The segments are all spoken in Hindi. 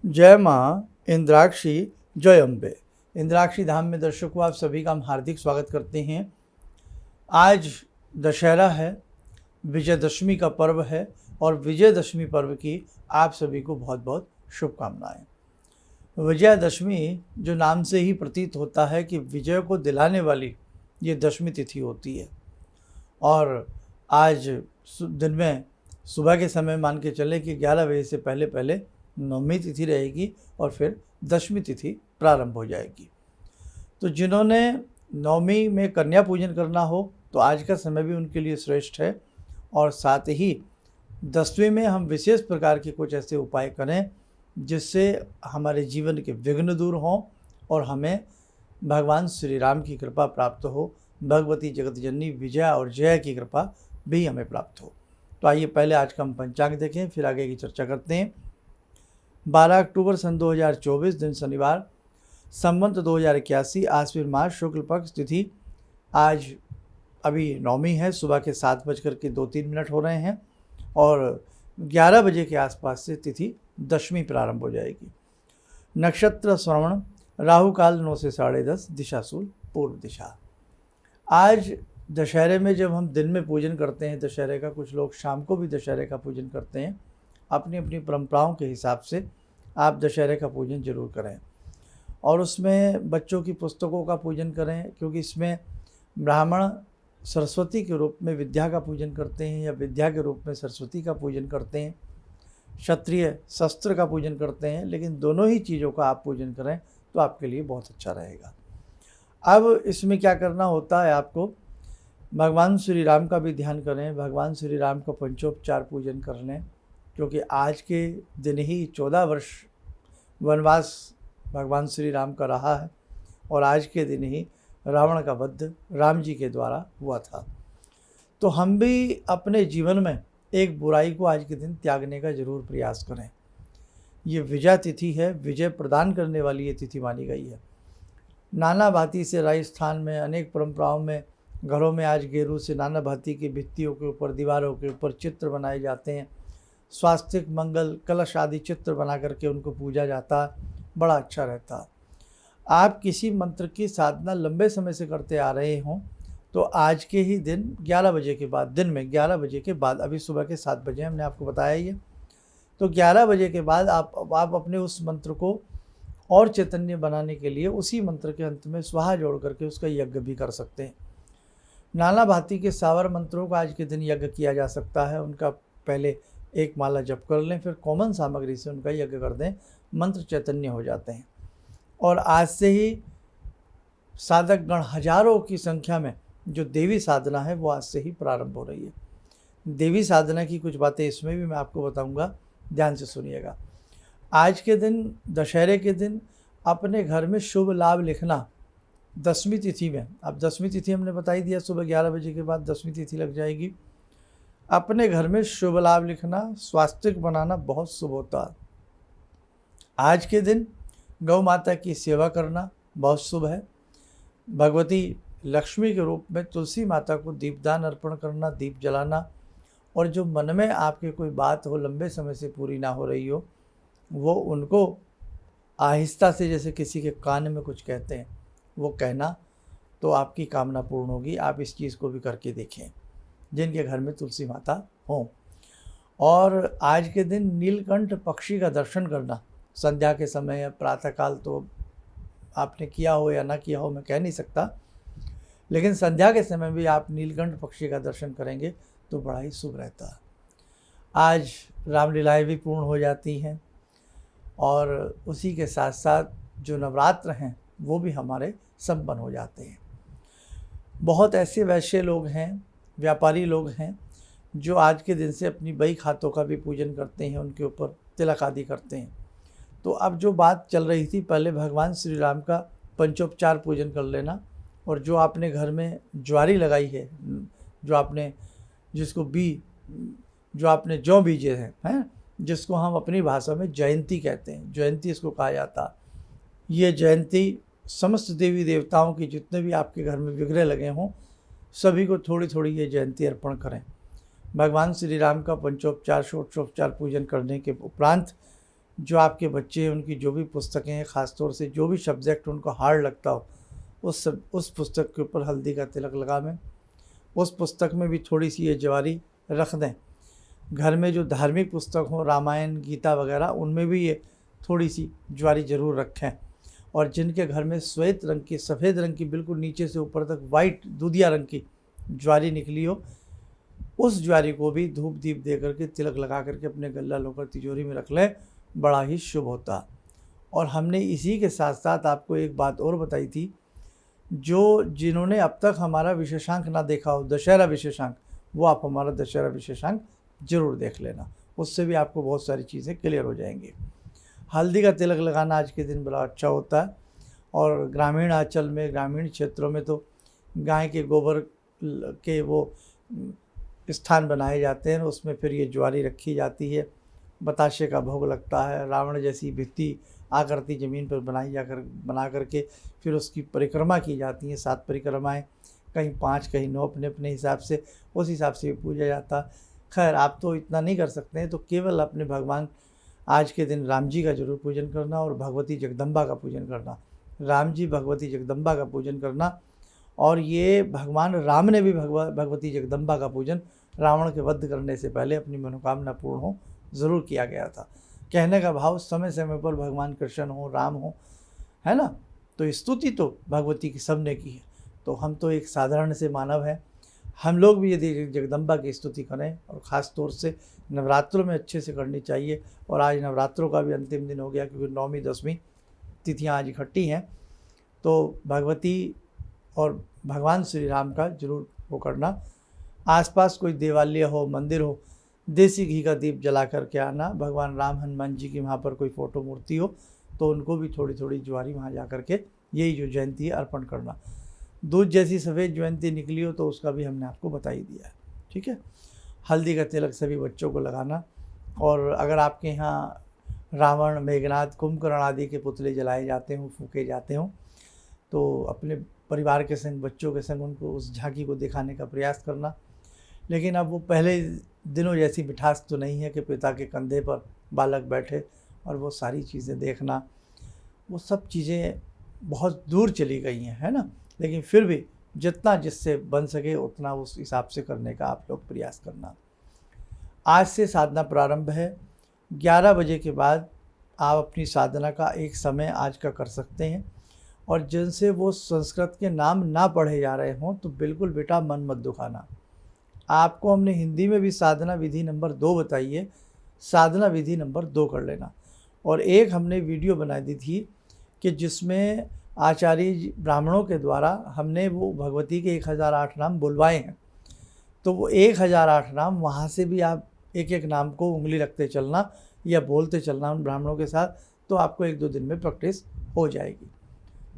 जय माँ इंद्राक्षी, जय अम्बे। इंद्राक्षी धाम में दर्शकों आप सभी का हम हार्दिक स्वागत करते हैं। आज दशहरा है, विजयदशमी का पर्व है और विजयदशमी पर्व की आप सभी को बहुत बहुत शुभकामनाएं। विजयदशमी जो नाम से ही प्रतीत होता है कि विजय को दिलाने वाली ये दशमी तिथि होती है। और आज दिन में सुबह के समय मान के चले कि 11 बजे से पहले पहले नवमी तिथि रहेगी और फिर दशमी तिथि प्रारंभ हो जाएगी। तो जिन्होंने नवमी में कन्या पूजन करना हो तो आज का समय भी उनके लिए श्रेष्ठ है। और साथ ही दसवीं में हम विशेष प्रकार के कुछ ऐसे उपाय करें जिससे हमारे जीवन के विघ्न दूर हों और हमें भगवान श्री राम की कृपा प्राप्त हो, भगवती जगत जननी विजया और जया की कृपा भी हमें प्राप्त हो। तो आइए पहले आज का हम पंचांग देखें, फिर आगे की चर्चा करते हैं। 12 अक्टूबर सन 2024 दिन शनिवार, संवत 2081, आश्विन मास शुक्ल पक्ष, तिथि आज अभी नौमी है, सुबह के 7:02 हो रहे हैं और 11 बजे के आसपास से तिथि दशमी प्रारंभ हो जाएगी। नक्षत्र श्रवण, राहु काल 9 से 10:30, दिशाशूल पूर्व दिशा। आज दशहरे में जब हम दिन में पूजन करते हैं दशहरे का, कुछ लोग शाम को भी दशहरे का पूजन करते हैं। अपनी अपनी परंपराओं के हिसाब से आप दशहरे का पूजन जरूर करें और उसमें बच्चों की पुस्तकों का पूजन करें, क्योंकि इसमें ब्राह्मण सरस्वती के रूप में विद्या का पूजन करते हैं या विद्या के रूप में सरस्वती का पूजन करते हैं। क्षत्रिय शस्त्र का पूजन करते हैं, लेकिन दोनों ही चीज़ों का आप पूजन करें तो आपके लिए बहुत अच्छा रहेगा। अब इसमें क्या करना होता है, आपको भगवान श्री राम का भी ध्यान करें, भगवान श्री राम का पंचोपचार पूजन कर लें, क्योंकि आज के दिन ही 14 वर्ष वनवास भगवान श्री राम का रहा है और आज के दिन ही रावण का वध राम जी के द्वारा हुआ था। तो हम भी अपने जीवन में एक बुराई को आज के दिन त्यागने का जरूर प्रयास करें। ये विजय तिथि है, विजय प्रदान करने वाली ये तिथि मानी गई है। नाना भांति से राजस्थान में अनेक परंपराओं में घरों में आज गेरू से नाना भांति की भित्तियों के ऊपर, दीवारों के ऊपर चित्र बनाए जाते हैं। स्वास्तिक, मंगल, कलश आदि चित्र बना करके उनको पूजा जाता है, बड़ा अच्छा रहता है। आप किसी मंत्र की साधना लंबे समय से करते आ रहे हों तो आज के ही दिन 11 बजे के बाद, दिन में 11 बजे के बाद, अभी सुबह के 7 बजे हमने आपको बताया ही है, तो 11 बजे के बाद आप अपने उस मंत्र को और चैतन्य बनाने के लिए उसी मंत्र के अंत में स्वाहा जोड़ करके उसका यज्ञ भी कर सकते हैं। नाना भांति के सावर मंत्रों का आज के दिन यज्ञ किया जा सकता है। उनका पहले एक माला जप कर लें, फिर कॉमन सामग्री से उनका यज्ञ कर दें, मंत्र चैतन्य हो जाते हैं। और आज से ही साधक गण हजारों की संख्या में जो देवी साधना है वो आज से ही प्रारंभ हो रही है। देवी साधना की कुछ बातें इसमें भी मैं आपको बताऊंगा, ध्यान से सुनिएगा। आज के दिन, दशहरे के दिन, अपने घर में शुभ लाभ लिखना दसवीं तिथि में, अब दसवीं तिथि हमने बताई दिया, सुबह 11 बजे के बाद दसवीं तिथि लग जाएगी। अपने घर में शुभ लाभ लिखना, स्वास्तिक बनाना बहुत शुभ होता है। आज के दिन गौ माता की सेवा करना बहुत शुभ है। भगवती लक्ष्मी के रूप में तुलसी माता को दीपदान अर्पण करना, दीप जलाना, और जो मन में आपके कोई बात हो, लंबे समय से पूरी ना हो रही हो, वो उनको आहिस्ता से, जैसे किसी के कान में कुछ कहते हैं, वो कहना, तो आपकी कामना पूर्ण होगी। आप इस चीज़ को भी करके देखें जिनके घर में तुलसी माता हों। और आज के दिन नीलकंठ पक्षी का दर्शन करना, संध्या के समय या प्रातःकाल, तो आपने किया हो या ना किया हो मैं कह नहीं सकता, लेकिन संध्या के समय भी आप नीलकंठ पक्षी का दर्शन करेंगे तो बड़ा ही शुभ रहता है। आज रामलीलाएँ भी पूर्ण हो जाती हैं और उसी के साथ साथ जो नवरात्र हैं वो भी हमारे संपन्न हो जाते हैं। बहुत ऐसे वैश्य लोग हैं, व्यापारी लोग हैं, जो आज के दिन से अपनी बही खातों का भी पूजन करते हैं, उनके ऊपर तिलक आदि करते हैं। तो अब जो बात चल रही थी, पहले भगवान श्री राम का पंचोपचार पूजन कर लेना, और जो आपने घर में ज्वारी लगाई है, जो आपने जो आपने जौ बीजे हैं, जिसको हम अपनी भाषा में जयंती कहते हैं, जयंती इसको कहा जाता। ये जयंती समस्त देवी देवताओं की, जितने भी आपके घर में विग्रह लगे हों, सभी को थोड़ी थोड़ी ये जयंती अर्पण करें। भगवान श्री राम का पंचोपचार, षोडशोपचार पूजन करने के उपरांत जो आपके बच्चे हैं उनकी जो भी पुस्तकें हैं, ख़ासतौर से जो भी सब्जेक्ट उनको हार्ड लगता हो उस पुस्तक के ऊपर हल्दी का तिलक लगावें। उस पुस्तक में भी थोड़ी सी ये ज्वारी रख दें। घर में जो धार्मिक पुस्तक हो, रामायण, गीता वगैरह, उनमें भी ये थोड़ी सी ज्वारी ज़रूर रखें। और जिनके घर में श्वेत रंग की, सफ़ेद रंग की, बिल्कुल नीचे से ऊपर तक वाइट दूधिया रंग की ज्वारी निकली हो, उस ज्वारी को भी धूप दीप दे करके, तिलक लगा करके अपने गल्ला लोकर तिजोरी में रख लें, बड़ा ही शुभ होता। और हमने इसी के साथ साथ आपको एक बात और बताई थी, जिन्होंने अब तक हमारा विशेषांक ना देखा हो, दशहरा विशेषांक, वो आप हमारा दशहरा विशेषांक ज़रूर देख लेना। उससे भी आपको बहुत सारी चीज़ें क्लियर हो जाएंगी। हल्दी का तिलक लगाना आज के दिन बड़ा अच्छा होता है। और ग्रामीण आंचल में, ग्रामीण क्षेत्रों में तो गाय के गोबर के वो स्थान बनाए जाते हैं, उसमें फिर ये ज्वारी रखी जाती है, बताशे का भोग लगता है, रावण जैसी भित्ति आकृति ज़मीन पर बना करके फिर उसकी परिक्रमा की जाती हैं। 7 परिक्रमाएँ, कहीं 5, कहीं 9, अपने अपने हिसाब से, उस हिसाब से पूजा जाता। खैर, आप तो इतना नहीं कर सकते हैं, तो केवल अपने भगवान आज के दिन राम जी का जरूर पूजन करना और भगवती जगदम्बा का पूजन करना। राम जी, भगवती जगदम्बा का पूजन करना। और ये भगवान राम ने भी भगवती जगदम्बा का पूजन रावण के वध करने से पहले अपनी मनोकामना पूर्ण हो ज़रूर किया गया था। कहने का भाव, समय समय पर भगवान कृष्ण हो, राम हो, है ना, तो स्तुति तो भगवती की सबने की है। तो हम तो एक साधारण से मानव हैं, हम लोग भी यदि जगदम्बा की स्तुति करें, और ख़ास तौर से नवरात्रों में अच्छे से करनी चाहिए। और आज नवरात्रों का भी अंतिम दिन हो गया, क्योंकि 9वीं 10वीं तिथियाँ आज इकट्ठी हैं, तो भगवती और भगवान श्री राम का जरूर वो करना। आसपास कोई देवालय हो, मंदिर हो, देसी घी का दीप जला करके आना। भगवान राम, हनुमान जी की वहाँ पर कोई फ़ोटो मूर्ति हो तो उनको भी थोड़ी थोड़ी ज्वारी वहाँ जा करके, यही जो जयंती है, अर्पण करना। दूध जैसी सफ़ेद जयंती निकली हो तो उसका भी हमने आपको बता ही दिया है। ठीक है। हल्दी का तिलक सभी बच्चों को लगाना। और अगर आपके यहाँ रावण, मेघनाथ, कुंभकर्ण आदि के पुतले जलाए जाते हों, फूके जाते हों, तो अपने परिवार के संग, बच्चों के संग उनको उस झांकी को दिखाने का प्रयास करना। लेकिन अब वो पहले दिनों जैसी मिठास तो नहीं है कि पिता के कंधे पर बालक बैठे और वो सारी चीज़ें देखना, वो सब चीज़ें बहुत दूर चली गई हैं, है ना। लेकिन फिर भी जितना जिससे बन सके उतना उस हिसाब से करने का आप लोग प्रयास करना। आज से साधना प्रारंभ है। 11 बजे के बाद आप अपनी साधना का एक समय आज का कर सकते हैं। और जिनसे वो संस्कृत के नाम ना पढ़े जा रहे हों तो बिल्कुल बेटा मन मत दुखाना। आपको हमने हिंदी में भी साधना विधि नंबर 2 बताई है, साधना विधि नंबर 2 कर लेना। और एक हमने वीडियो बना दी थी कि जिसमें आचार्य ब्राह्मणों के द्वारा हमने वो भगवती के 1008 नाम बुलवाए हैं। तो वो 1008 नाम, वहाँ से भी आप एक एक नाम को उंगली रखते चलना या बोलते चलना उन ब्राह्मणों के साथ, तो आपको 1-2 दिन में प्रैक्टिस हो जाएगी।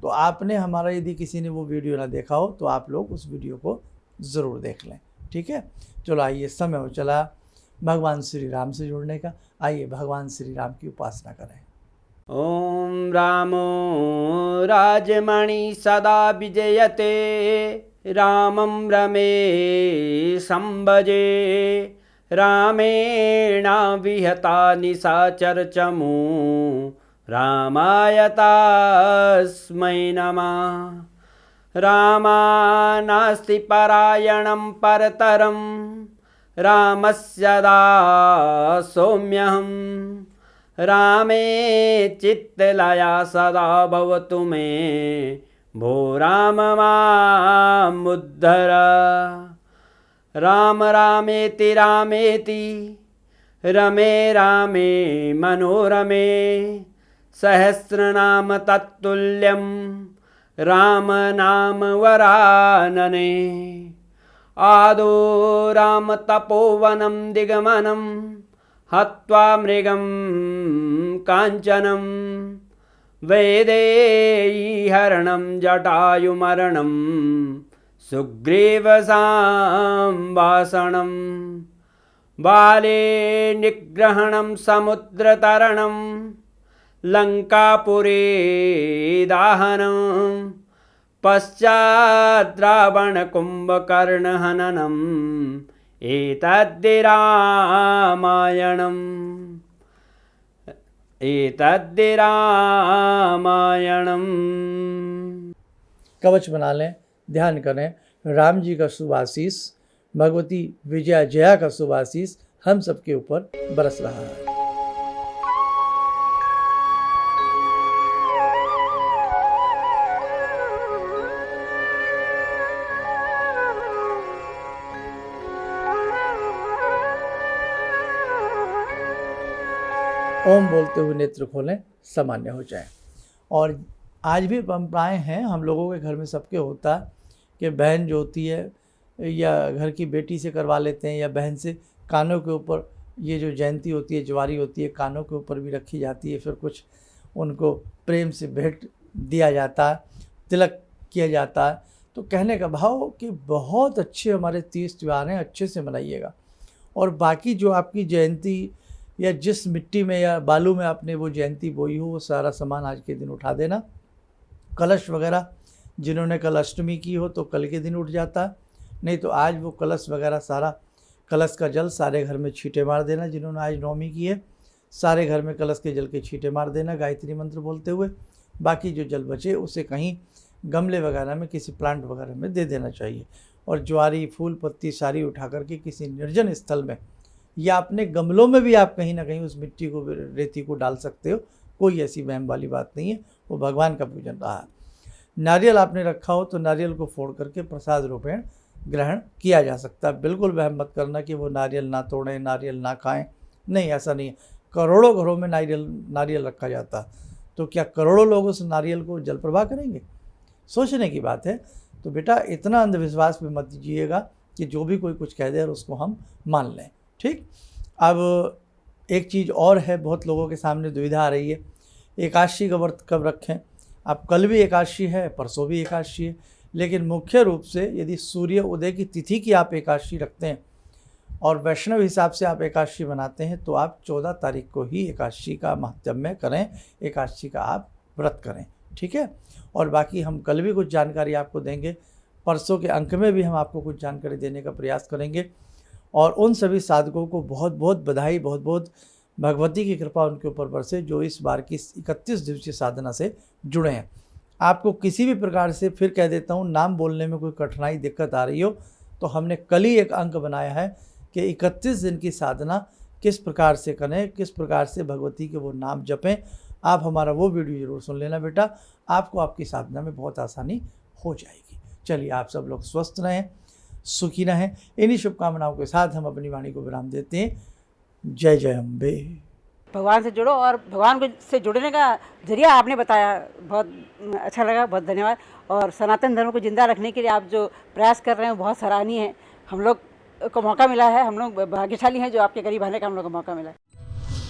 तो आपने हमारा, यदि किसी ने वो वीडियो ना देखा हो तो आप लोग उस वीडियो को ज़रूर देख लें। ठीक है। चलो आइए, समय हो चला भगवान श्री राम से जुड़ने का। आइए भगवान श्री राम की उपासना करें। ॐ रामो राजमणि सदा विजयते, रामं रमे संभजे, रामेण विहता निशाचरचमू, रामाय तस्मै नमः। रामानास्ति परायणं परतरं, रामस्य दासोऽम्यहम्। रामे चित्तलया सदा भवतु मे, भो राम मामुद्धर। राम रामेति रामेति, रमे रामे मनोरमे, सहस्रनाम तत्तुल्यं, राम नाम वरानने। आदो राम तपोवनं दिगमनं, हत्वा मृगं काञ्चनं, वैदेहीहरणं जटायुमरणं, सुग्रीवसंवासनं, बाले निग्रहणं समुद्रतरणं, लङ्कापुरी दाहनं, पश्चात् रावणकुम्भकर्णहननम्, एतद्धि रामायणम्। एतद्धि रामायणम्। कवच बना लें, ध्यान करें, राम जी का शुभ आशीष, भगवती विजया जया का शुभ आशीष हम सबके ऊपर बरस रहा है। ओम बोलते हुए नेत्र खोलें, सामान्य हो जाए। और आज भी परंपराएं हैं हम लोगों के घर में, सबके होता है कि बहन जो होती है या घर की बेटी से करवा लेते हैं, या बहन से कानों के ऊपर ये जो जयंती होती है, ज्वारी होती है, कानों के ऊपर भी रखी जाती है। फिर कुछ उनको प्रेम से भेंट दिया जाता है, तिलक किया जाता है। तो कहने का भाव कि बहुत अच्छे हमारे तीज त्यौहार हैं, अच्छे से मनाइएगा। और बाकी जो आपकी जयंती या जिस मिट्टी में या बालू में आपने वो जयंती बोई हो, वो सारा सामान आज के दिन उठा देना। कलश वगैरह जिन्होंने कल अष्टमी की हो तो कल के दिन उठ जाता है, नहीं तो आज वो कलश वगैरह सारा, कलश का जल सारे घर में छींटे मार देना। जिन्होंने आज नवमी की है सारे घर में कलश के जल के छींटे मार देना गायत्री मंत्र बोलते हुए। बाकी जो जल बचे उसे कहीं गमले वगैरह में, किसी प्लांट वगैरह में दे देना चाहिए। और ज्वारी, फूल, पत्ती सारी उठा करके किसी निर्जन स्थल में या अपने गमलों में भी आप कहीं ना कहीं उस मिट्टी को, रेती को डाल सकते हो। कोई ऐसी वहम वाली बात नहीं है, वो भगवान का पूजन रहा है। नारियल आपने रखा हो तो नारियल को फोड़ करके प्रसाद रूपेण ग्रहण किया जा सकता है। बिल्कुल वहम मत करना कि वो नारियल ना तोड़ें, नारियल ना खाएं, नहीं, ऐसा नहीं है। करोड़ों घरों में नारियल रखा जाता है, तो क्या करोड़ों लोग उस नारियल को जल प्रवाह करेंगे? सोचने की बात है। तो बेटा इतना अंधविश्वास में मत दीजिएगा कि जो भी कोई कुछ कह दे और उसको हम मान लें। ठीक। अब एक चीज़ और है, बहुत लोगों के सामने दुविधा आ रही है, एकादशी का व्रत कब रखें। अब कल भी एकादशी है, परसों भी एकादशी है, लेकिन मुख्य रूप से यदि सूर्य उदय की तिथि की आप एकादशी रखते हैं और वैष्णव हिसाब से आप एकादशी बनाते हैं तो आप 14 तारीख को ही एकादशी का महात्म्य करें, एकादशी का आप व्रत करें। ठीक है। और बाकी हम कल भी कुछ जानकारी आपको देंगे, परसों के अंक में भी हम आपको कुछ जानकारी देने का प्रयास करेंगे। और उन सभी साधकों को बहुत बहुत बधाई, बहुत बहुत भगवती की कृपा उनके ऊपर बरसे जो इस बार की 31 दिवसीय साधना से जुड़े हैं। आपको किसी भी प्रकार से, फिर कह देता हूँ, नाम बोलने में कोई कठिनाई, दिक्कत आ रही हो तो हमने कल ही एक अंक बनाया है कि 31 दिन की साधना किस प्रकार से करें, किस प्रकार से भगवती के वो नाम जपें। आप हमारा वो वीडियो ज़रूर सुन लेना बेटा, आपको आपकी साधना में बहुत आसानी हो जाएगी। चलिए, आप सब लोग स्वस्थ रहें, सुखी रहें। इन्हीं शुभकामनाओं के साथ हम अपनी वाणी को विराम देते हैं। जय जय अम्बे। भगवान से जुड़ो, और भगवान से जुड़ने का जरिया आपने बताया, बहुत अच्छा लगा, बहुत धन्यवाद। और सनातन धर्म को जिंदा रखने के लिए आप जो प्रयास कर रहे हैं वो बहुत सराहनीय है। हम लोग को मौका मिला है, हम लोग भाग्यशाली हैं जो आपके करीब आने का हम लोग को मौका मिला है।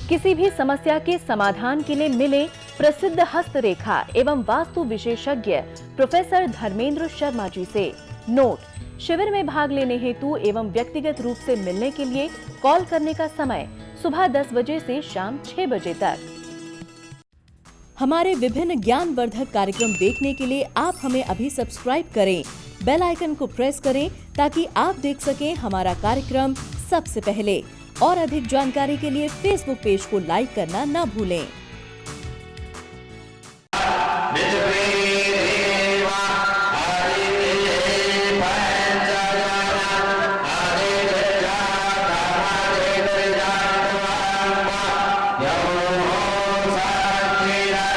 किसी भी समस्या के समाधान के लिए मिले प्रसिद्ध हस्तरेखा एवं वास्तु विशेषज्ञ प्रोफेसर धर्मेंद्र शर्मा जी से। नोट: शिविर में भाग लेने हेतु एवं व्यक्तिगत रूप से मिलने के लिए कॉल करने का समय सुबह 10 बजे से शाम 6 बजे तक। हमारे विभिन्न ज्ञानवर्धक कार्यक्रम देखने के लिए आप हमें अभी सब्सक्राइब करें, बेल आइकन को प्रेस करें ताकि आप देख सकें हमारा कार्यक्रम सबसे पहले। और अधिक जानकारी के लिए फेसबुक पेज को लाइक करना न भूलें। Yeah.